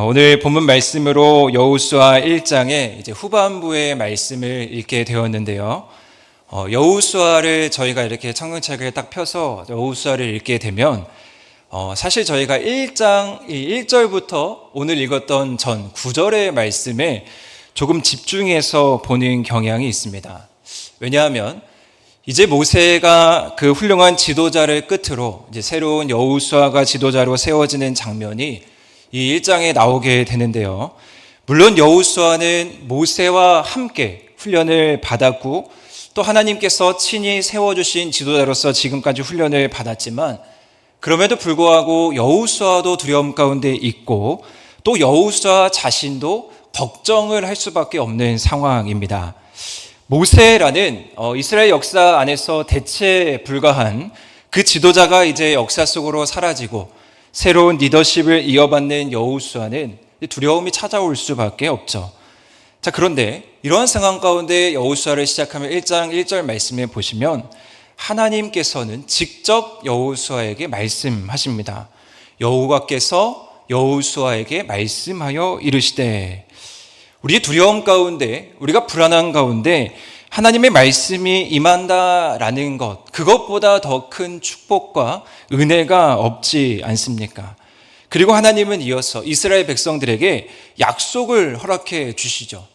오늘 본문 말씀으로 여호수아 1장의 이제 후반부의 말씀을 읽게 되었는데요. 여호수아를 저희가 이렇게 성경책을 딱 펴서 여호수아를 읽게 되면 사실 저희가 1장 1절부터 오늘 읽었던 전 9절의 말씀에 조금 집중해서 보는 경향이 있습니다. 왜냐하면 이제 모세가 그 훌륭한 지도자를 끝으로 이제 새로운 여호수아가 지도자로 세워지는 장면이 이 1장에 나오게 되는데요. 물론 여호수아는 모세와 함께 훈련을 받았고 또 하나님께서 친히 세워주신 지도자로서 지금까지 훈련을 받았지만 그럼에도 불구하고 여호수아도 두려움 가운데 있고 또 여호수아 자신도 걱정을 할 수밖에 없는 상황입니다. 모세라는 이스라엘 역사 안에서 대체 불가한 그 지도자가 이제 역사 속으로 사라지고 새로운 리더십을 이어받는 여호수아는 두려움이 찾아올 수밖에 없죠. 자, 그런데 이러한 상황 가운데 여호수아를 시작하면 1장 1절 말씀에 보시면 하나님께서는 직접 여호수아에게 말씀하십니다. 여호와께서 여호수아에게 말씀하여 이르시되, 우리의 두려움 가운데, 우리가 불안한 가운데 하나님의 말씀이 임한다라는 것, 그것보다 더 큰 축복과 은혜가 없지 않습니까? 그리고 하나님은 이어서 이스라엘 백성들에게 약속을 허락해 주시죠.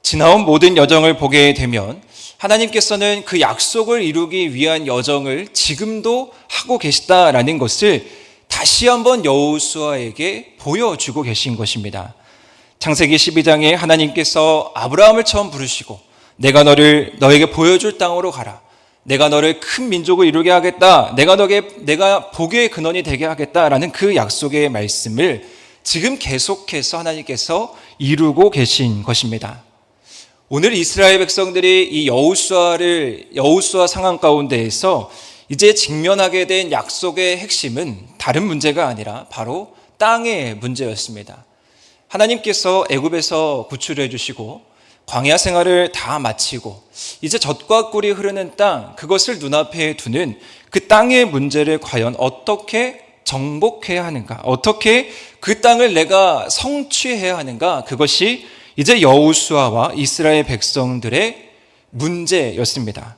지나온 모든 여정을 보게 되면 하나님께서는 그 약속을 이루기 위한 여정을 지금도 하고 계시다라는 것을 다시 한번 여호수아에게 보여주고 계신 것입니다. 창세기 12장에 하나님께서 아브라함을 처음 부르시고 내가 너에게 보여줄 땅으로 가라. 내가 너를 큰 민족을 이루게 하겠다. 내가 복의 근원이 되게 하겠다라는 그 약속의 말씀을 지금 계속해서 하나님께서 이루고 계신 것입니다. 오늘 이스라엘 백성들이 이 여호수아 상황 가운데에서 이제 직면하게 된 약속의 핵심은 다른 문제가 아니라 바로 땅의 문제였습니다. 하나님께서 애굽에서 구출해 주시고 광야 생활을 다 마치고 이제 젖과 꿀이 흐르는 땅, 그것을 눈앞에 두는 그 땅의 문제를 과연 어떻게 정복해야 하는가, 어떻게 그 땅을 내가 성취해야 하는가, 그것이 이제 여호수아와 이스라엘 백성들의 문제였습니다.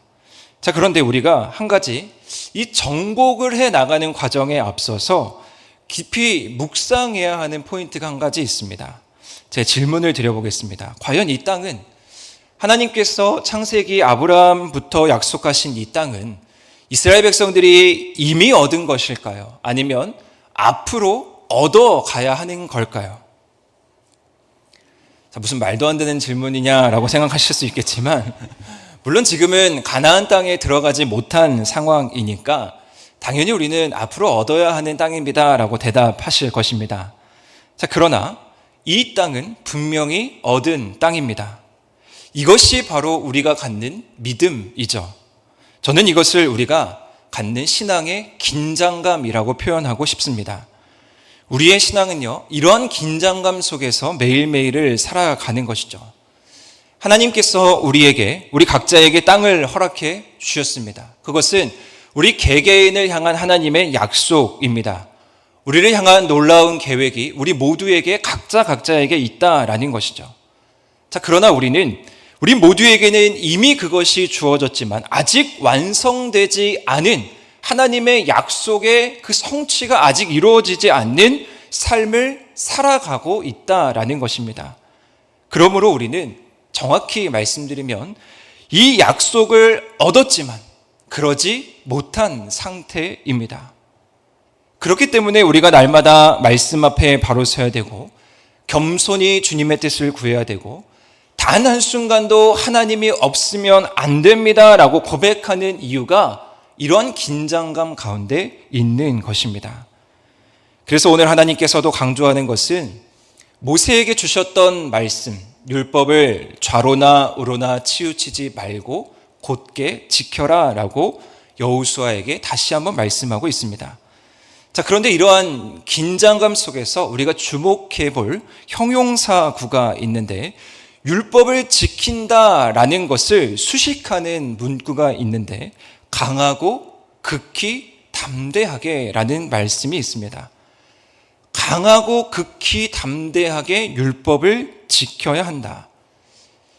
자, 그런데 우리가 한 가지 이 정복을 해 나가는 과정에 앞서서 깊이 묵상해야 하는 포인트가 한 가지 있습니다. 제 질문을 드려보겠습니다. 과연 이 땅은 하나님께서 창세기 아브라함부터 약속하신 이 땅은 이스라엘 백성들이 이미 얻은 것일까요? 아니면 앞으로 얻어가야 하는 걸까요? 자, 무슨 말도 안 되는 질문이냐라고 생각하실 수 있겠지만 물론 지금은 가나안 땅에 들어가지 못한 상황이니까 당연히 우리는 앞으로 얻어야 하는 땅입니다 라고 대답하실 것입니다. 자, 그러나 이 땅은 분명히 얻은 땅입니다. 이것이 바로 우리가 갖는 믿음이죠. 저는 이것을 우리가 갖는 신앙의 긴장감이라고 표현하고 싶습니다. 우리의 신앙은요, 이러한 긴장감 속에서 매일매일을 살아가는 것이죠. 하나님께서 우리 각자에게 땅을 허락해 주셨습니다. 그것은 우리 개개인을 향한 하나님의 약속입니다. 우리를 향한 놀라운 계획이 우리 모두에게 각자에게 있다라는 것이죠. 자, 그러나 우리 모두에게는 이미 그것이 주어졌지만 아직 완성되지 않은 하나님의 약속의 그 성취가 아직 이루어지지 않는 삶을 살아가고 있다라는 것입니다. 그러므로 우리는 정확히 말씀드리면 이 약속을 얻었지만 그러지 못한 상태입니다. 그렇기 때문에 우리가 날마다 말씀 앞에 바로 서야 되고 겸손히 주님의 뜻을 구해야 되고 단 한순간도 하나님이 없으면 안 됩니다 라고 고백하는 이유가 이러한 긴장감 가운데 있는 것입니다. 그래서 오늘 하나님께서도 강조하는 것은 모세에게 주셨던 말씀, 율법을 좌로나 우로나 치우치지 말고 곧게 지켜라 라고 여호수아에게 다시 한번 말씀하고 있습니다. 자, 그런데 이러한 긴장감 속에서 우리가 주목해 볼 형용사구가 있는데 율법을 지킨다라는 것을 수식하는 문구가 있는데 강하고 극히 담대하게 라는 말씀이 있습니다. 강하고 극히 담대하게 율법을 지켜야 한다.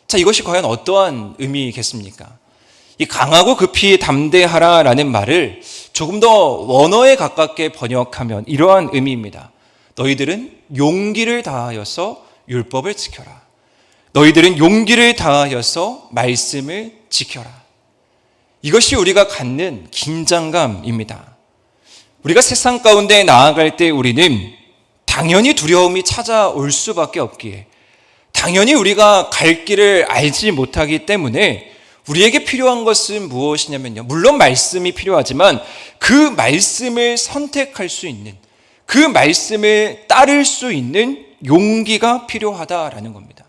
자, 이것이 과연 어떠한 의미겠습니까? 이 강하고 급히 담대하라라는 말을 조금 더 원어에 가깝게 번역하면 이러한 의미입니다. 너희들은 용기를 다하여서 율법을 지켜라. 너희들은 용기를 다하여서 말씀을 지켜라. 이것이 우리가 갖는 긴장감입니다. 우리가 세상 가운데 나아갈 때 우리는 당연히 두려움이 찾아올 수밖에 없기에, 당연히 우리가 갈 길을 알지 못하기 때문에 우리에게 필요한 것은 무엇이냐면요, 물론 말씀이 필요하지만 그 말씀을 선택할 수 있는, 그 말씀을 따를 수 있는 용기가 필요하다라는 겁니다.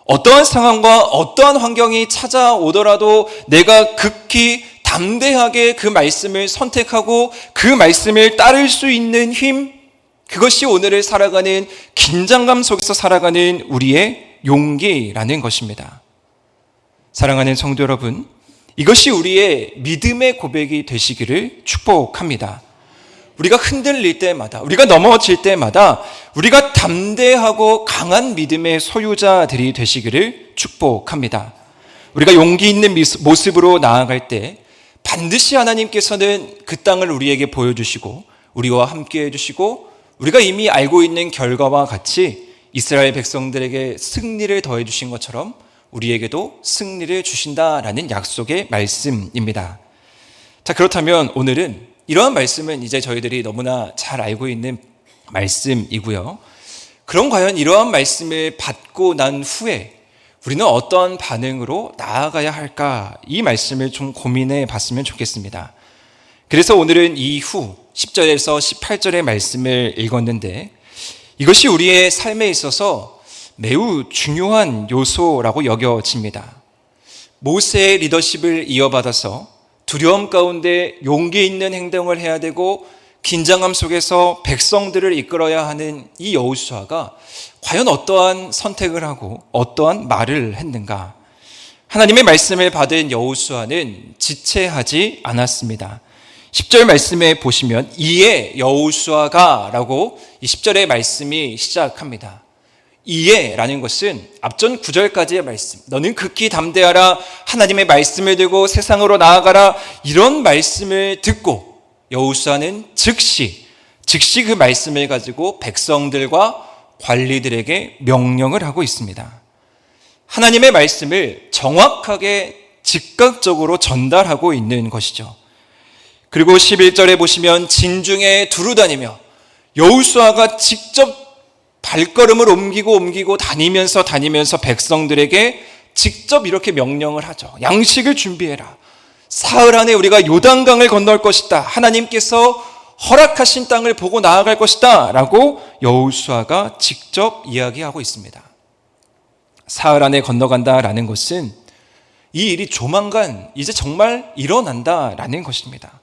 어떠한 상황과 어떠한 환경이 찾아오더라도 내가 극히 담대하게 그 말씀을 선택하고 그 말씀을 따를 수 있는 힘, 그것이 오늘을 살아가는, 긴장감 속에서 살아가는 우리의 용기라는 것입니다. 사랑하는 성도 여러분, 이것이 우리의 믿음의 고백이 되시기를 축복합니다. 우리가 흔들릴 때마다, 우리가 넘어질 때마다 우리가 담대하고 강한 믿음의 소유자들이 되시기를 축복합니다. 우리가 용기 있는 모습으로 나아갈 때 반드시 하나님께서는 그 땅을 우리에게 보여주시고 우리와 함께 해주시고, 우리가 이미 알고 있는 결과와 같이 이스라엘 백성들에게 승리를 더해 주신 것처럼 우리에게도 승리를 주신다라는 약속의 말씀입니다. 자, 그렇다면 오늘은 이러한 말씀은 이제 저희들이 너무나 잘 알고 있는 말씀이고요. 그럼 과연 이러한 말씀을 받고 난 후에 우리는 어떤 반응으로 나아가야 할까? 이 말씀을 좀 고민해 봤으면 좋겠습니다. 그래서 오늘은 이후 10절에서 18절의 말씀을 읽었는데, 이것이 우리의 삶에 있어서 매우 중요한 요소라고 여겨집니다. 모세의 리더십을 이어받아서 두려움 가운데 용기 있는 행동을 해야 되고 긴장감 속에서 백성들을 이끌어야 하는 이 여호수아가 과연 어떠한 선택을 하고 어떠한 말을 했는가? 하나님의 말씀을 받은 여호수아는 지체하지 않았습니다. 10절 말씀에 보시면 이에 여호수아가 라고 이 10절의 말씀이 시작합니다. 이에 라는 것은 앞전 9절까지의 말씀, 너는 극히 담대하라, 하나님의 말씀을 들고 세상으로 나아가라, 이런 말씀을 듣고 여호수아는 즉시 그 말씀을 가지고 백성들과 관리들에게 명령을 하고 있습니다. 하나님의 말씀을 정확하게 즉각적으로 전달하고 있는 것이죠. 그리고 11절에 보시면 진중에 두루다니며, 여호수아가 직접 발걸음을 옮기고 다니면서 백성들에게 직접 이렇게 명령을 하죠. 양식을 준비해라. 사흘 안에 우리가 요단강을 건널 것이다. 하나님께서 허락하신 땅을 보고 나아갈 것이다 라고 여호수아가 직접 이야기하고 있습니다. 사흘 안에 건너간다라는 것은 이 일이 조만간 이제 정말 일어난다라는 것입니다.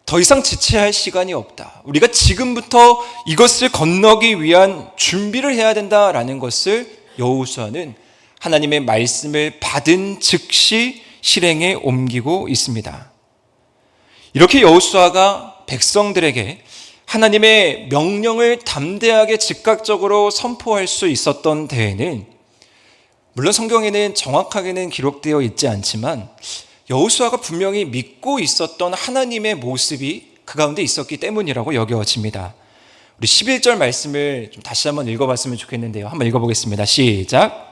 더 이상 지체할 시간이 없다. 우리가 지금부터 이것을 건너기 위한 준비를 해야 된다라는 것을 여호수아는 하나님의 말씀을 받은 즉시 실행에 옮기고 있습니다. 이렇게 여호수아가 백성들에게 하나님의 명령을 담대하게 즉각적으로 선포할 수 있었던 데에는, 물론 성경에는 정확하게는 기록되어 있지 않지만 여호수아가 분명히 믿고 있었던 하나님의 모습이 그 가운데 있었기 때문이라고 여겨집니다. 우리 11절 말씀을 좀 다시 한번 읽어봤으면 좋겠는데요. 한번 읽어보겠습니다. 시작.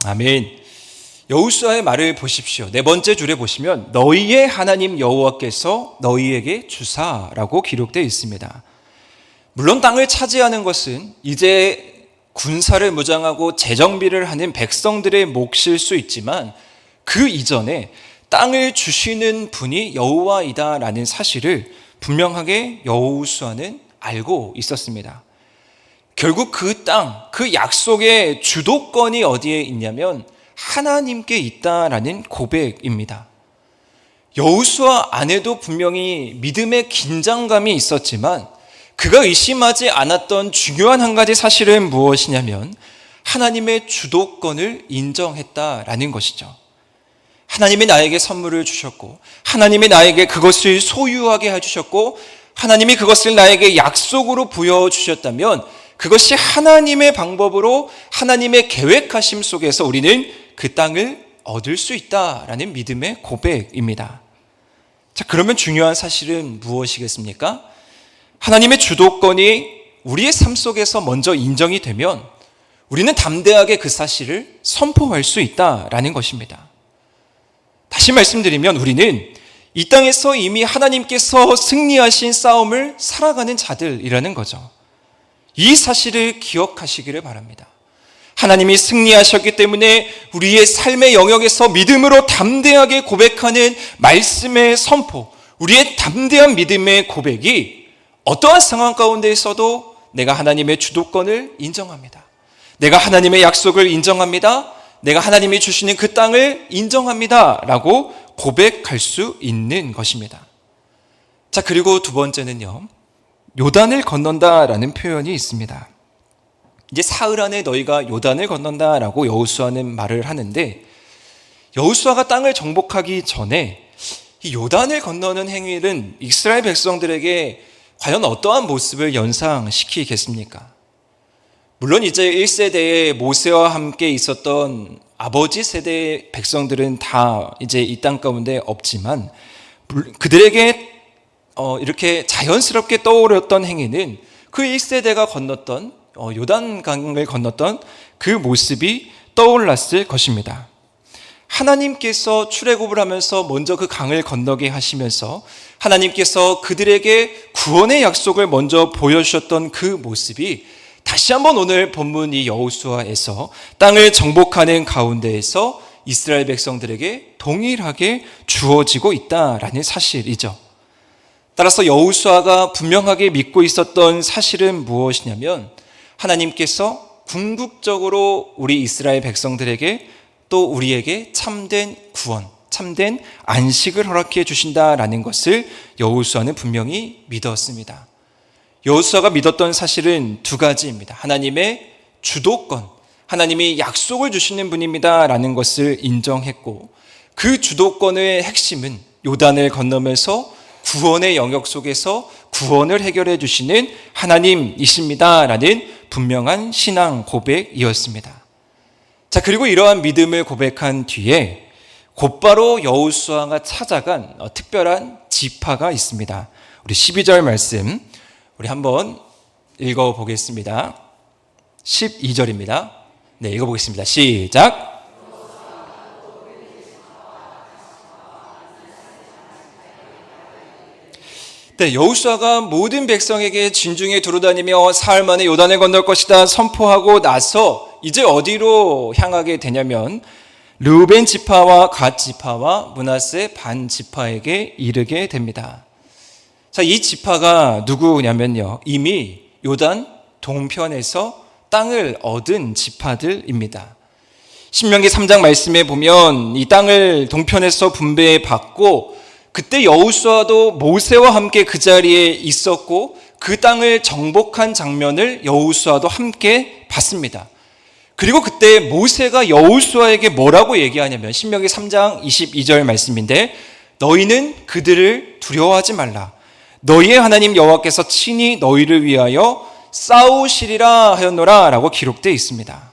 아멘. 여호수아의 말을 보십시오. 네 번째 줄에 보시면 너희의 하나님 여호와께서 너희에게 주사라고 기록되어 있습니다. 물론 땅을 차지하는 것은 이제 군사를 무장하고 재정비를 하는 백성들의 몫일 수 있지만 그 이전에 땅을 주시는 분이 여호와이다라는 사실을 분명하게 여호수아는 알고 있었습니다. 결국 그 땅, 그 약속의 주도권이 어디에 있냐면 하나님께 있다라는 고백입니다. 여호수아 안에도 분명히 믿음의 긴장감이 있었지만 그가 의심하지 않았던 중요한 한 가지 사실은 무엇이냐면 하나님의 주도권을 인정했다라는 것이죠. 하나님이 나에게 선물을 주셨고, 하나님이 나에게 그것을 소유하게 해주셨고, 하나님이 그것을 나에게 약속으로 부여주셨다면 그것이 하나님의 방법으로 하나님의 계획하심 속에서 우리는 그 땅을 얻을 수 있다라는 믿음의 고백입니다. 자, 그러면 중요한 사실은 무엇이겠습니까? 하나님의 주도권이 우리의 삶 속에서 먼저 인정이 되면 우리는 담대하게 그 사실을 선포할 수 있다라는 것입니다. 다시 말씀드리면 우리는 이 땅에서 이미 하나님께서 승리하신 싸움을 살아가는 자들이라는 거죠. 이 사실을 기억하시기를 바랍니다. 하나님이 승리하셨기 때문에 우리의 삶의 영역에서 믿음으로 담대하게 고백하는 말씀의 선포, 우리의 담대한 믿음의 고백이 어떠한 상황 가운데 있어도 내가 하나님의 주도권을 인정합니다. 내가 하나님의 약속을 인정합니다. 내가 하나님이 주시는 그 땅을 인정합니다. 라고 고백할 수 있는 것입니다. 자, 그리고 두 번째는요, 요단을 건넌다라는 표현이 있습니다. 이제 사흘 안에 너희가 요단을 건넌다라고 여호수아는 말을 하는데, 여호수아가 땅을 정복하기 전에 이 요단을 건너는 행위는 이스라엘 백성들에게 과연 어떠한 모습을 연상시키겠습니까? 물론 이제 1세대에 모세와 함께 있었던 아버지 세대의 백성들은 다 이제 이 땅 가운데 없지만 그들에게 이렇게 자연스럽게 떠오르던 행위는 그 1세대가 건넜던 요단강을 건넜던 그 모습이 떠올랐을 것입니다. 하나님께서 출애굽을 하면서 먼저 그 강을 건너게 하시면서 하나님께서 그들에게 구원의 약속을 먼저 보여주셨던 그 모습이 다시 한번 오늘 본문 이 여호수아에서 땅을 정복하는 가운데에서 이스라엘 백성들에게 동일하게 주어지고 있다라는 사실이죠. 따라서 여호수아가 분명하게 믿고 있었던 사실은 무엇이냐면 하나님께서 궁극적으로 우리 이스라엘 백성들에게 또 우리에게 참된 구원, 참된 안식을 허락해 주신다라는 것을 여호수아는 분명히 믿었습니다. 여호수아가 믿었던 사실은 두 가지입니다. 하나님의 주도권, 하나님이 약속을 주시는 분입니다라는 것을 인정했고, 그 주도권의 핵심은 요단을 건너면서 구원의 영역 속에서 구원을 해결해 주시는 하나님이십니다라는 분명한 신앙 고백이었습니다. 자, 그리고 이러한 믿음을 고백한 뒤에 곧바로 여호수아가 찾아간 특별한 지파가 있습니다. 우리 12절 말씀 우리 한번 읽어보겠습니다. 12절입니다. 네, 읽어보겠습니다. 시작. 네, 여호수아가 모든 백성에게 진중에 두루다니며 사흘 만에 요단을 건널 것이다 선포하고 나서 이제 어디로 향하게 되냐면 르우벤 지파와 갓 지파와 므낫세 반 지파에게 이르게 됩니다. 자, 이 지파가 누구냐면요, 이미 요단 동편에서 땅을 얻은 지파들입니다. 신명기 3장 말씀에 보면 이 땅을 동편에서 분배받고 그때 여호수아도 모세와 함께 그 자리에 있었고 그 땅을 정복한 장면을 여호수아도 함께 봤습니다. 그리고 그때 모세가 여호수아에게 뭐라고 얘기하냐면 신명기 3장 22절 말씀인데, 너희는 그들을 두려워하지 말라. 너희의 하나님 여호와께서 친히 너희를 위하여 싸우시리라 하였노라 라고 기록되어 있습니다.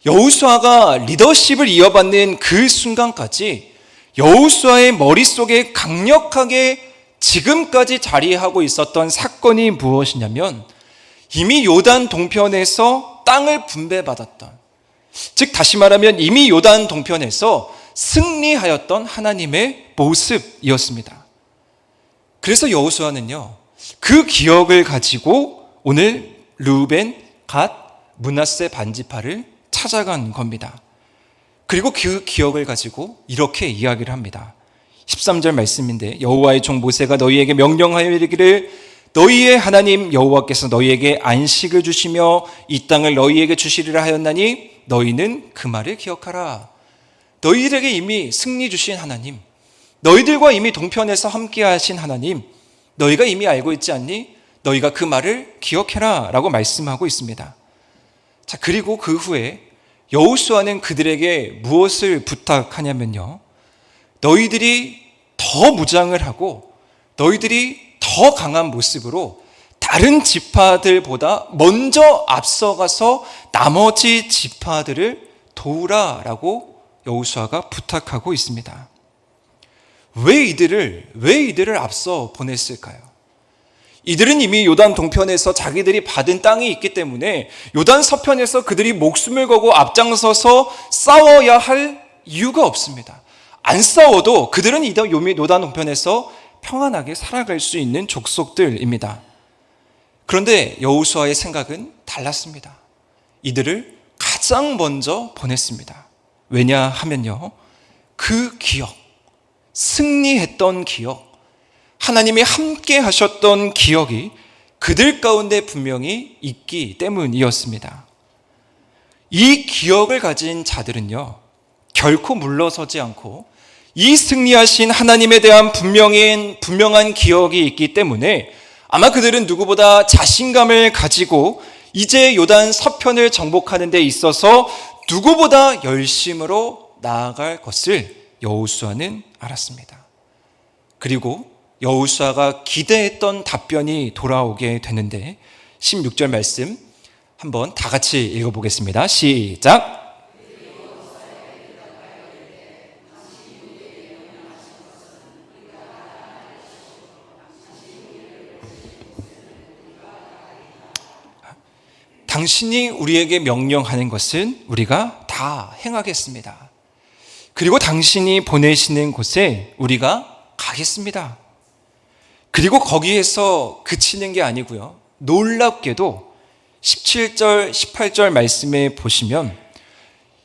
여호수아가 리더십을 이어받는 그 순간까지 여호수아의 머릿속에 강력하게 지금까지 자리하고 있었던 사건이 무엇이냐면 이미 요단 동편에서 땅을 분배받았던, 즉 다시 말하면 이미 요단 동편에서 승리하였던 하나님의 모습이었습니다. 그래서 여호수아는요, 그 기억을 가지고 오늘 르우벤, 갓, 므낫세 반지파를 찾아간 겁니다. 그리고 그 기억을 가지고 이렇게 이야기를 합니다. 13절 말씀인데, 여호와의 종 모세가 너희에게 명령하여 이르기를 너희의 하나님 여호와께서 너희에게 안식을 주시며 이 땅을 너희에게 주시리라 하였나니 너희는 그 말을 기억하라. 너희들에게 이미 승리 주신 하나님, 너희들과 이미 동편에서 함께 하신 하나님, 너희가 이미 알고 있지 않니? 너희가 그 말을 기억해라 라고 말씀하고 있습니다. 자, 그리고 그 후에 여호수아는 그들에게 무엇을 부탁하냐면요, 너희들이 더 무장을 하고 너희들이 더 강한 모습으로 다른 지파들보다 먼저 앞서가서 나머지 지파들을 도우라라고 여호수아가 부탁하고 있습니다. 왜 이들을 앞서 보냈을까요? 이들은 이미 요단 동편에서 자기들이 받은 땅이 있기 때문에 요단 서편에서 그들이 목숨을 걸고 앞장서서 싸워야 할 이유가 없습니다. 안 싸워도 그들은 요단 동편에서 평안하게 살아갈 수 있는 족속들입니다. 그런데 여호수아의 생각은 달랐습니다. 이들을 가장 먼저 보냈습니다. 왜냐하면요, 그 기억, 승리했던 기억, 하나님이 함께 하셨던 기억이 그들 가운데 분명히 있기 때문이었습니다. 이 기억을 가진 자들은요, 결코 물러서지 않고 이 승리하신 하나님에 대한 분명한 기억이 있기 때문에 아마 그들은 누구보다 자신감을 가지고 이제 요단 서편을 정복하는 데 있어서 누구보다 열심으로 나아갈 것을 여호수아는 알았습니다. 그리고 여호수아가 기대했던 답변이 돌아오게 되는데 16절 말씀 한번 다 같이 읽어보겠습니다. 시작. 당신이 우리에게 명령하는 것은 우리가 다 행하겠습니다. 그리고 당신이 보내시는 곳에 우리가 가겠습니다. 그리고 거기에서 그치는 게 아니고요, 놀랍게도 17절, 18절 말씀에 보시면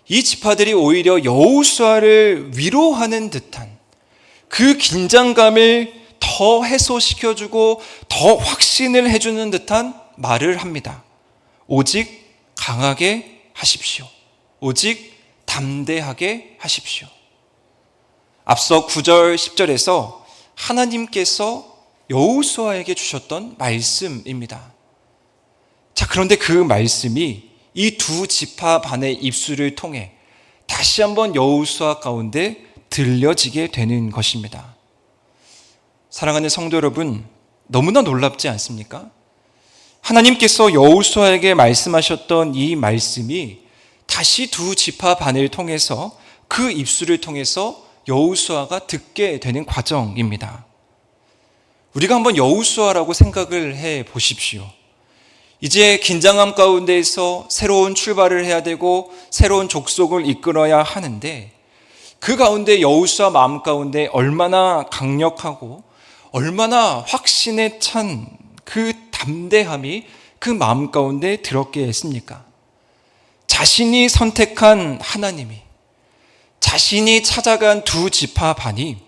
이 지파들이 오히려 여호수아를 위로하는 듯한 그 긴장감을 더 해소시켜주고 더 확신을 해주는 듯한 말을 합니다. 오직 강하게 하십시오. 오직 담대하게 하십시오. 앞서 9절, 10절에서 하나님께서 여호수아에게 주셨던 말씀입니다. 자, 그런데 그 말씀이 이 두 지파 반의 입술을 통해 다시 한번 여호수아 가운데 들려지게 되는 것입니다. 사랑하는 성도 여러분, 너무나 놀랍지 않습니까? 하나님께서 여호수아에게 말씀하셨던 이 말씀이 다시 두 지파 반을 통해서 그 입술을 통해서 여호수아가 듣게 되는 과정입니다. 우리가 한번 여호수아라고 생각을 해 보십시오. 이제 긴장함 가운데에서 새로운 출발을 해야 되고 새로운 족속을 이끌어야 하는데 그 가운데 여호수아 마음 가운데 얼마나 강력하고 얼마나 확신에 찬 그 담대함이 그 마음 가운데 들었게 했습니까? 자신이 선택한 하나님이, 자신이 찾아간 두 지파 반이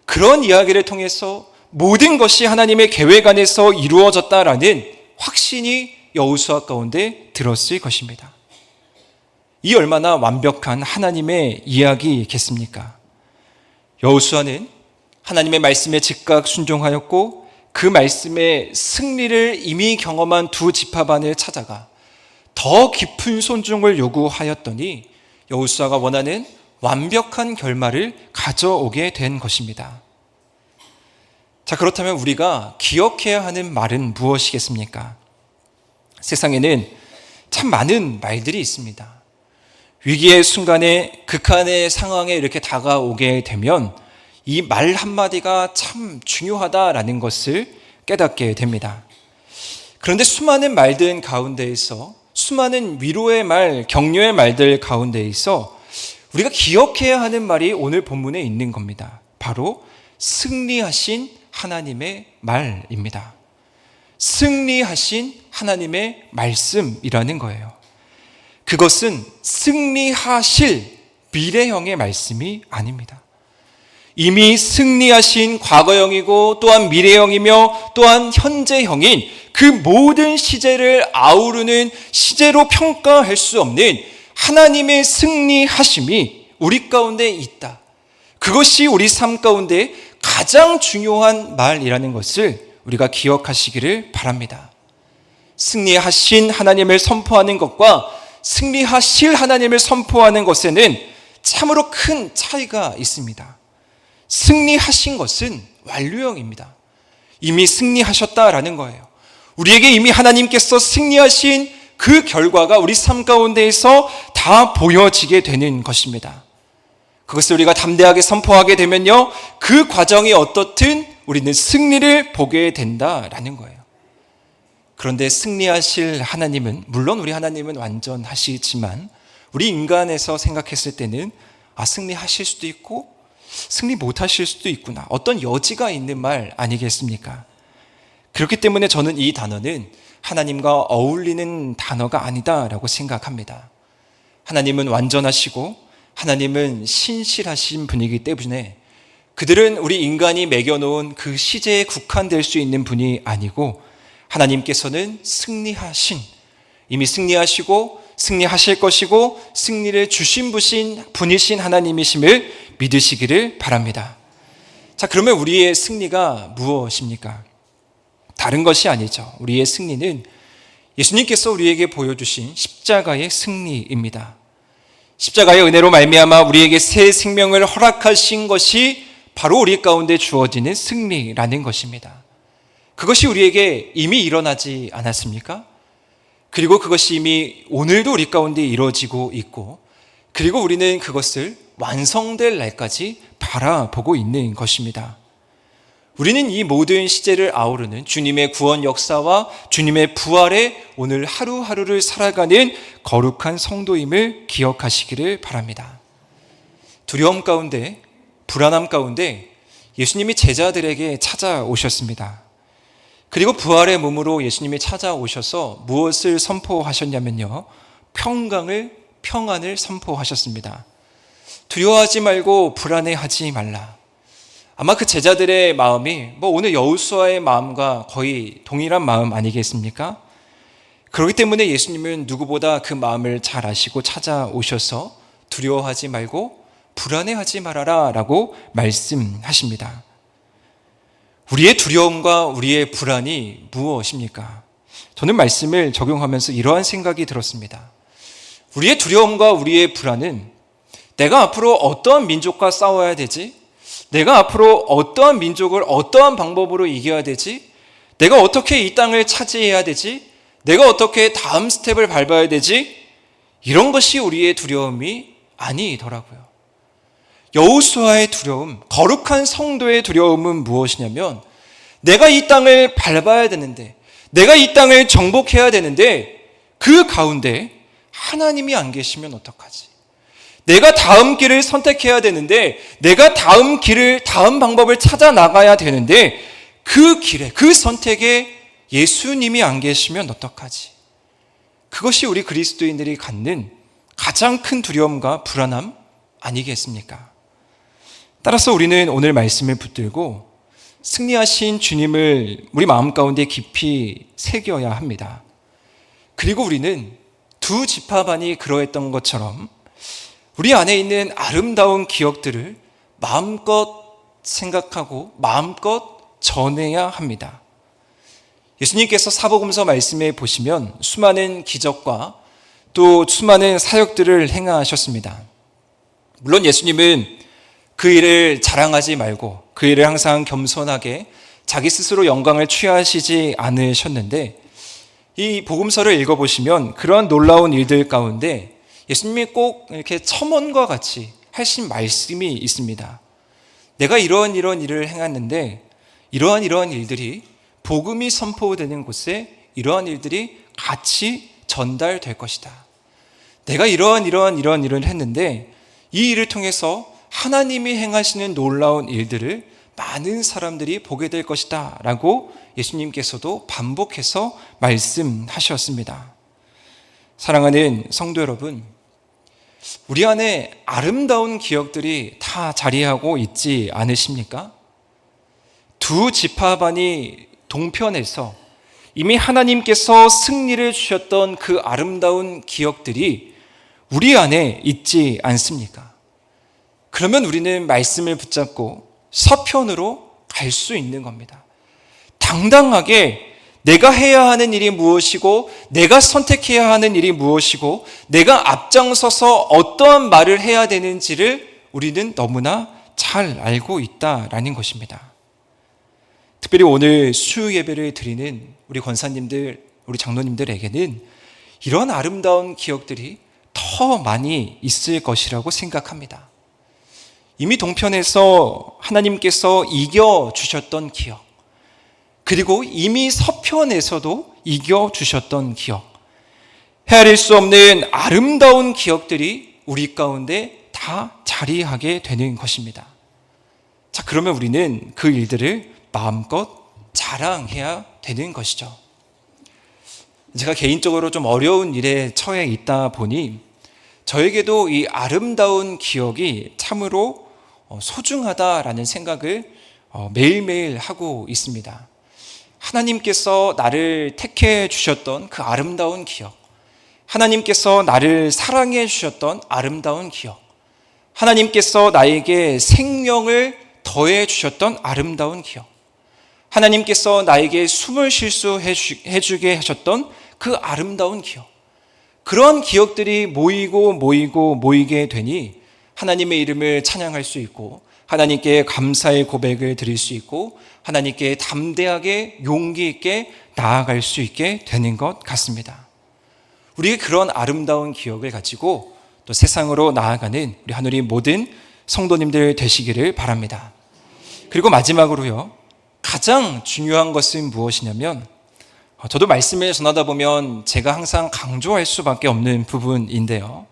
그런 이야기를 통해서 모든 것이 하나님의 계획 안에서 이루어졌다라는 확신이 여호수아 가운데 들었을 것입니다. 이 얼마나 완벽한 하나님의 이야기겠습니까? 여호수아는 하나님의 말씀에 즉각 순종하였고 그 말씀의 승리를 이미 경험한 두 지파반을 찾아가 더 깊은 손중을 요구하였더니 여호수아가 원하는 완벽한 결말을 가져오게 된 것입니다. 자, 그렇다면 우리가 기억해야 하는 말은 무엇이겠습니까? 세상에는 참 많은 말들이 있습니다. 위기의 순간에 극한의 상황에 이렇게 다가오게 되면 이 말 한마디가 참 중요하다라는 것을 깨닫게 됩니다. 그런데 수많은 말들 가운데에서 수많은 위로의 말, 격려의 말들 가운데에서 우리가 기억해야 하는 말이 오늘 본문에 있는 겁니다. 바로 승리하신 하나님의 말입니다. 승리하신 하나님의 말씀이라는 거예요. 그것은 승리하실 미래형의 말씀이 아닙니다. 이미 승리하신 과거형이고 또한 미래형이며 또한 현재형인 그 모든 시제를 아우르는 시제로 평가할 수 없는 하나님의 승리하심이 우리 가운데 있다. 그것이 우리 삶 가운데 가장 중요한 말이라는 것을 우리가 기억하시기를 바랍니다. 승리하신 하나님을 선포하는 것과 승리하실 하나님을 선포하는 것에는 참으로 큰 차이가 있습니다. 승리하신 것은 완료형입니다. 이미 승리하셨다라는 거예요. 우리에게 이미 하나님께서 승리하신 그 결과가 우리 삶 가운데에서 다 보여지게 되는 것입니다. 그것을 우리가 담대하게 선포하게 되면요, 그 과정이 어떻든 우리는 승리를 보게 된다라는 거예요. 그런데 승리하실 하나님은, 물론 우리 하나님은 완전하시지만 우리 인간에서 생각했을 때는 승리하실 수도 있고 승리 못하실 수도 있구나, 어떤 여지가 있는 말 아니겠습니까? 그렇기 때문에 저는 이 단어는 하나님과 어울리는 단어가 아니다라고 생각합니다. 하나님은 완전하시고 하나님은 신실하신 분이기 때문에 그들은 우리 인간이 매겨놓은 그 시제에 국한될 수 있는 분이 아니고, 하나님께서는 승리하신, 이미 승리하시고 승리하실 것이고 승리를 주신 분이신 하나님이심을 믿으시기를 바랍니다. 자, 그러면 우리의 승리가 무엇입니까? 다른 것이 아니죠. 우리의 승리는 예수님께서 우리에게 보여주신 십자가의 승리입니다. 십자가의 은혜로 말미암아 우리에게 새 생명을 허락하신 것이 바로 우리 가운데 주어지는 승리라는 것입니다. 그것이 우리에게 이미 일어나지 않았습니까? 그리고 그것이 이미 오늘도 우리 가운데 이루어지고 있고, 그리고 우리는 그것을 완성될 날까지 바라보고 있는 것입니다. 우리는 이 모든 시제를 아우르는 주님의 구원 역사와 주님의 부활에 오늘 하루하루를 살아가는 거룩한 성도임을 기억하시기를 바랍니다. 두려움 가운데, 불안함 가운데 예수님이 제자들에게 찾아오셨습니다. 그리고 부활의 몸으로 예수님이 찾아오셔서 무엇을 선포하셨냐면요, 평안을 선포하셨습니다. 두려워하지 말고 불안해하지 말라. 아마 그 제자들의 마음이 오늘 여호수아의 마음과 거의 동일한 마음 아니겠습니까? 그렇기 때문에 예수님은 누구보다 그 마음을 잘 아시고 찾아오셔서 두려워하지 말고 불안해하지 말아라 라고 말씀하십니다. 우리의 두려움과 우리의 불안이 무엇입니까? 저는 말씀을 적용하면서 이러한 생각이 들었습니다. 우리의 두려움과 우리의 불안은 내가 앞으로 어떠한 민족과 싸워야 되지? 내가 앞으로 어떠한 민족을 어떠한 방법으로 이겨야 되지? 내가 어떻게 이 땅을 차지해야 되지? 내가 어떻게 다음 스텝을 밟아야 되지? 이런 것이 우리의 두려움이 아니더라고요. 여호수아의 두려움, 거룩한 성도의 두려움은 무엇이냐면, 내가 이 땅을 밟아야 되는데, 내가 이 땅을 정복해야 되는데 그 가운데 하나님이 안 계시면 어떡하지? 내가 다음 길을 선택해야 되는데, 내가 다음 방법을 찾아 나가야 되는데 그 길에, 그 선택에 예수님이 안 계시면 어떡하지? 그것이 우리 그리스도인들이 갖는 가장 큰 두려움과 불안함 아니겠습니까? 따라서 우리는 오늘 말씀을 붙들고 승리하신 주님을 우리 마음 가운데 깊이 새겨야 합니다. 그리고 우리는 두 지파반이 그러했던 것처럼 우리 안에 있는 아름다운 기억들을 마음껏 생각하고 마음껏 전해야 합니다. 예수님께서 사복음서 말씀에 보시면 수많은 기적과 또 수많은 사역들을 행하셨습니다. 물론 예수님은 그 일을 자랑하지 말고 그 일을 항상 겸손하게 자기 스스로 영광을 취하시지 않으셨는데, 이 복음서를 읽어보시면 그러한 놀라운 일들 가운데 예수님이 꼭 이렇게 첨언과 같이 하신 말씀이 있습니다. 내가 이러한 일을 행했는데 이러한 일들이 복음이 선포되는 곳에 이러한 일들이 같이 전달될 것이다. 내가 이러한 일을 했는데 이 일을 통해서 하나님이 행하시는 놀라운 일들을 많은 사람들이 보게 될 것이다 라고 예수님께서도 반복해서 말씀하셨습니다. 사랑하는 성도 여러분, 우리 안에 아름다운 기억들이 다 자리하고 있지 않으십니까? 두 지파반이 동편에서 이미 하나님께서 승리를 주셨던 그 아름다운 기억들이 우리 안에 있지 않습니까? 그러면 우리는 말씀을 붙잡고 서편으로 갈 수 있는 겁니다. 당당하게 내가 해야 하는 일이 무엇이고 내가 선택해야 하는 일이 무엇이고 내가 앞장서서 어떠한 말을 해야 되는지를 우리는 너무나 잘 알고 있다라는 것입니다. 특별히 오늘 수요 예배를 드리는 우리 권사님들, 우리 장로님들에게는 이런 아름다운 기억들이 더 많이 있을 것이라고 생각합니다. 이미 동편에서 하나님께서 이겨주셨던 기억, 그리고 이미 서편에서도 이겨주셨던 기억, 헤아릴 수 없는 아름다운 기억들이 우리 가운데 다 자리하게 되는 것입니다. 자, 그러면 우리는 그 일들을 마음껏 자랑해야 되는 것이죠. 제가 개인적으로 좀 어려운 일에 처해 있다 보니 저에게도 이 아름다운 기억이 참으로 소중하다라는 생각을 매일매일 하고 있습니다. 하나님께서 나를 택해 주셨던 그 아름다운 기억, 하나님께서 나를 사랑해 주셨던 아름다운 기억, 하나님께서 나에게 생명을 더해 주셨던 아름다운 기억, 하나님께서 나에게 숨을 쉴 수 해주게 하셨던 그 아름다운 기억, 그러한 기억들이 모이게 되니 하나님의 이름을 찬양할 수 있고 하나님께 감사의 고백을 드릴 수 있고 하나님께 담대하게 용기 있게 나아갈 수 있게 되는 것 같습니다. 우리의 그런 아름다운 기억을 가지고 또 세상으로 나아가는 우리 하늘의 모든 성도님들 되시기를 바랍니다. 그리고 마지막으로요, 가장 중요한 것은 무엇이냐면, 저도 말씀을 전하다 보면 제가 항상 강조할 수밖에 없는 부분인데요,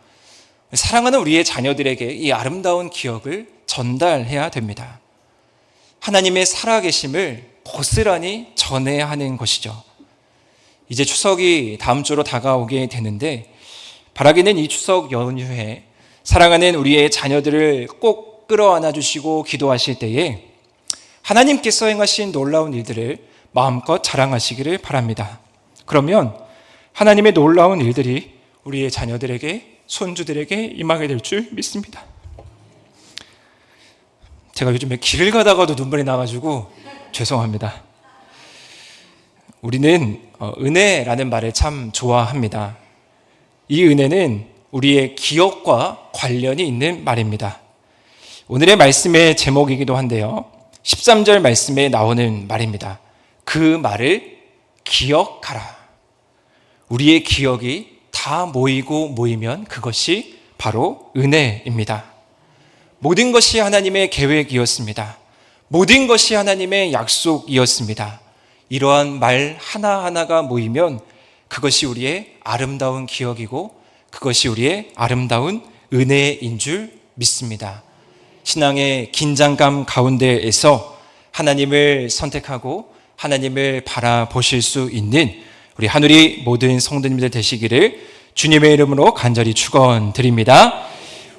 사랑하는 우리의 자녀들에게 이 아름다운 기억을 전달해야 됩니다. 하나님의 살아계심을 고스란히 전해야 하는 것이죠. 이제 추석이 다음 주로 다가오게 되는데 바라기는 이 추석 연휴에 사랑하는 우리의 자녀들을 꼭 끌어안아 주시고 기도하실 때에 하나님께서 행하신 놀라운 일들을 마음껏 자랑하시기를 바랍니다. 그러면 하나님의 놀라운 일들이 우리의 자녀들에게, 손주들에게 임하게 될 줄 믿습니다. 제가 요즘에 길을 가다가도 눈물이 나가지고 죄송합니다. 우리는 은혜라는 말을 참 좋아합니다. 이 은혜는 우리의 기억과 관련이 있는 말입니다. 오늘의 말씀의 제목이기도 한데요, 13절 말씀에 나오는 말입니다. 그 말을 기억하라. 우리의 기억이 다 모이면 그것이 바로 은혜입니다. 모든 것이 하나님의 계획이었습니다. 모든 것이 하나님의 약속이었습니다. 이러한 말 하나하나가 모이면 그것이 우리의 아름다운 기억이고 그것이 우리의 아름다운 은혜인 줄 믿습니다. 신앙의 긴장감 가운데에서 하나님을 선택하고 하나님을 바라보실 수 있는 우리 하늘의 모든 성도님들 되시기를 주님의 이름으로 간절히 축원드립니다.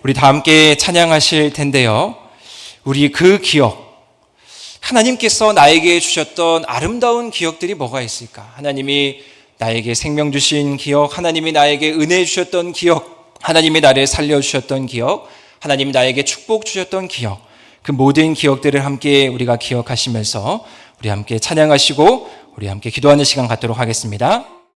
우리 다 함께 찬양하실 텐데요, 우리 그 기억, 하나님께서 나에게 주셨던 아름다운 기억들이 뭐가 있을까? 하나님이 나에게 생명 주신 기억, 하나님이 나에게 은혜 주셨던 기억, 하나님이 나를 살려주셨던 기억, 하나님이 나에게 축복 주셨던 기억, 그 모든 기억들을 함께 우리가 기억하시면서 우리 함께 찬양하시고 우리 함께 기도하는 시간 갖도록 하겠습니다.